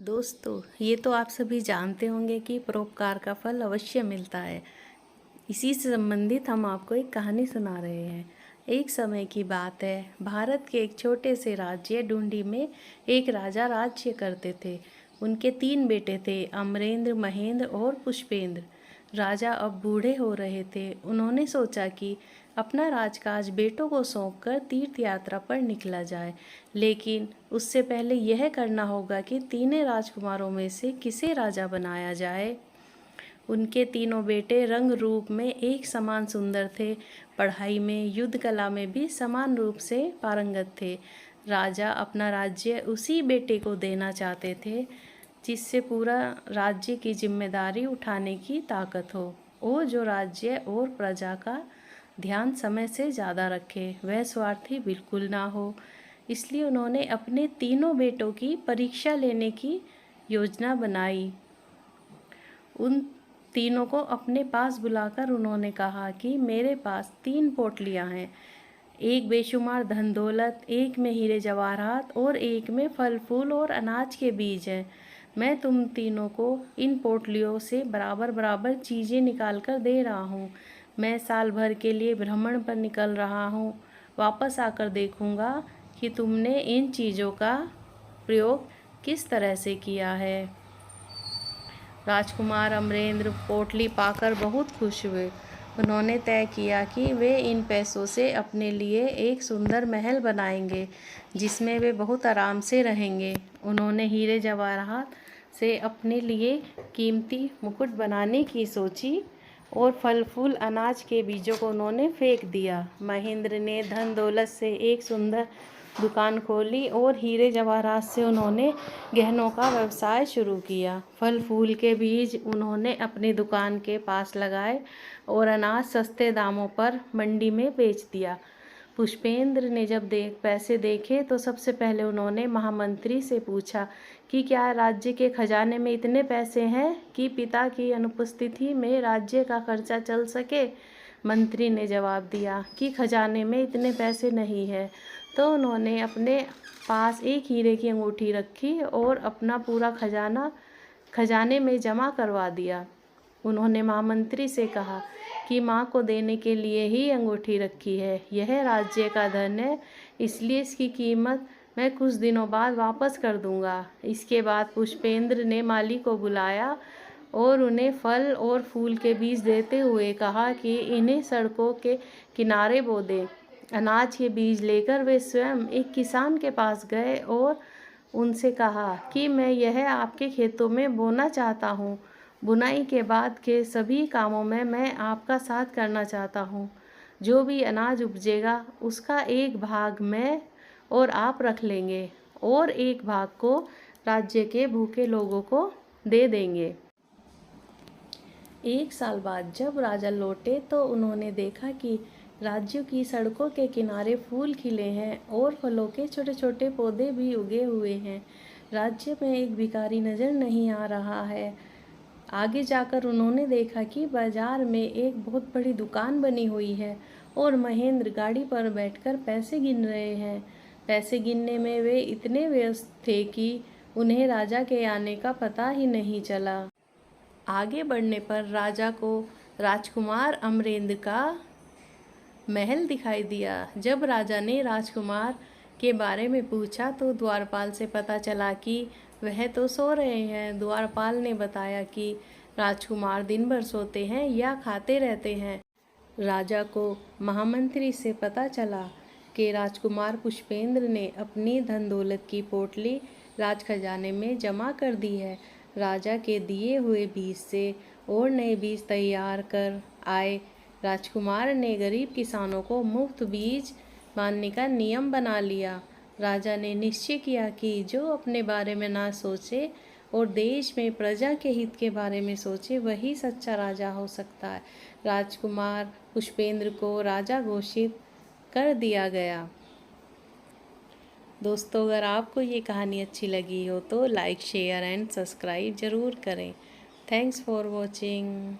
दोस्तों, ये तो आप सभी जानते होंगे कि परोपकार का फल अवश्य मिलता है। इसी से संबंधित हम आपको एक कहानी सुना रहे हैं। एक समय की बात है, भारत के एक छोटे से राज्य डुंडी में एक राजा राज्य करते थे। उनके 3 बेटे थे, अमरेंद्र, महेंद्र और पुष्पेंद्र। राजा अब बूढ़े हो रहे थे। उन्होंने सोचा कि अपना राजकाज बेटों को सौंपकर तीर्थ यात्रा पर निकला जाए, लेकिन उससे पहले यह करना होगा कि तीनों राजकुमारों में से किसे राजा बनाया जाए। उनके तीनों बेटे रंग रूप में एक समान सुंदर थे, पढ़ाई में, युद्ध कला में भी समान रूप से पारंगत थे। राजा अपना राज्य उसी बेटे को देना चाहते थे जिससे पूरा राज्य की जिम्मेदारी उठाने की ताकत हो, और जो राज्य और प्रजा का ध्यान समय से ज़्यादा रखे, वह स्वार्थी बिल्कुल ना हो। इसलिए उन्होंने अपने तीनों बेटों की परीक्षा लेने की योजना बनाई। उन तीनों को अपने पास बुलाकर उन्होंने कहा कि मेरे पास 3 पोटलियां हैं। एक बेशुमार धन दौलत, एक में हीरे जवाहरात और एक में फल फूल और अनाज के बीज हैं। मैं तुम तीनों को इन पोटलियों से बराबर बराबर चीज़ें निकाल कर दे रहा हूँ। मैं साल भर के लिए भ्रमण पर निकल रहा हूँ। वापस आकर देखूँगा कि तुमने इन चीज़ों का प्रयोग किस तरह से किया है। राजकुमार अमरेंद्र पोटली पाकर बहुत खुश हुए। उन्होंने तय किया कि वे इन पैसों से अपने लिए एक सुंदर महल बनाएंगे जिसमें वे बहुत आराम से रहेंगे। उन्होंने हीरे जवाहरात से अपने लिए कीमती मुकुट बनाने की सोची और फल फूल अनाज के बीजों को उन्होंने फेंक दिया। महेंद्र ने धन दौलत से एक सुंदर दुकान खोली और हीरे जवाहरात से उन्होंने गहनों का व्यवसाय शुरू किया। फल फूल के बीज उन्होंने अपनी दुकान के पास लगाए और अनाज सस्ते दामों पर मंडी में बेच दिया। पुष्पेंद्र ने जब पैसे देखे तो सबसे पहले उन्होंने महामंत्री से पूछा कि क्या राज्य के खजाने में इतने पैसे हैं कि पिता की अनुपस्थिति में राज्य का खर्चा चल सके। मंत्री ने जवाब दिया कि खजाने में इतने पैसे नहीं है। तो उन्होंने अपने पास एक हीरे की अंगूठी रखी और अपना पूरा खजाना खजाने में जमा करवा दिया। उन्होंने महामंत्री से कहा कि माँ को देने के लिए ही अंगूठी रखी है। यह राज्य का धन है, इसलिए इसकी कीमत मैं कुछ दिनों बाद वापस कर दूंगा। इसके बाद पुष्पेंद्र ने माली को बुलाया और उन्हें फल और फूल के बीज देते हुए कहा कि इन्हें सड़कों के किनारे बो दें। अनाज के बीज लेकर वे स्वयं एक किसान के पास गए और उनसे कहा कि मैं यह आपके खेतों में बोना चाहता हूँ। बुनाई के बाद के सभी कामों में मैं आपका साथ करना चाहता हूँ। जो भी अनाज उपजेगा उसका एक भाग मैं और आप रख लेंगे और एक भाग को राज्य के भूखे लोगों को दे देंगे। 1 साल बाद जब राजा लौटे तो उन्होंने देखा कि राज्यों की सड़कों के किनारे फूल खिले हैं और फलों के छोटे छोटे पौधे भी उगे हुए हैं। राज्य में एक भिखारी नजर नहीं आ रहा है। आगे जाकर उन्होंने देखा कि बाजार में एक बहुत बड़ी दुकान बनी हुई है और महेंद्र गाड़ी पर बैठकर पैसे गिन रहे हैं। पैसे गिनने में वे इतने व्यस्त थे कि उन्हें राजा के आने का पता ही नहीं चला। आगे बढ़ने पर राजा को राजकुमार अमरेंद्र का महल दिखाई दिया। जब राजा ने राजकुमार के बारे में पूछा तो द्वारपाल से पता चला कि वह तो सो रहे हैं। द्वारपाल ने बताया कि राजकुमार दिन भर सोते हैं या खाते रहते हैं। राजा को महामंत्री से पता चला कि राजकुमार पुष्पेंद्र ने अपनी धन दौलत की पोटली राज खजाने में जमा कर दी है। राजा के दिए हुए बीज से और नए बीज तैयार कर आए। राजकुमार ने गरीब किसानों को मुफ्त बीज मानने का नियम बना लिया। राजा ने निश्चय किया कि जो अपने बारे में ना सोचे और देश में प्रजा के हित के बारे में सोचे वही सच्चा राजा हो सकता है। राजकुमार पुष्पेंद्र को राजा घोषित कर दिया गया। दोस्तों, अगर आपको ये कहानी अच्छी लगी हो तो लाइक, शेयर एंड सब्सक्राइब ज़रूर करें। Thanks for watching.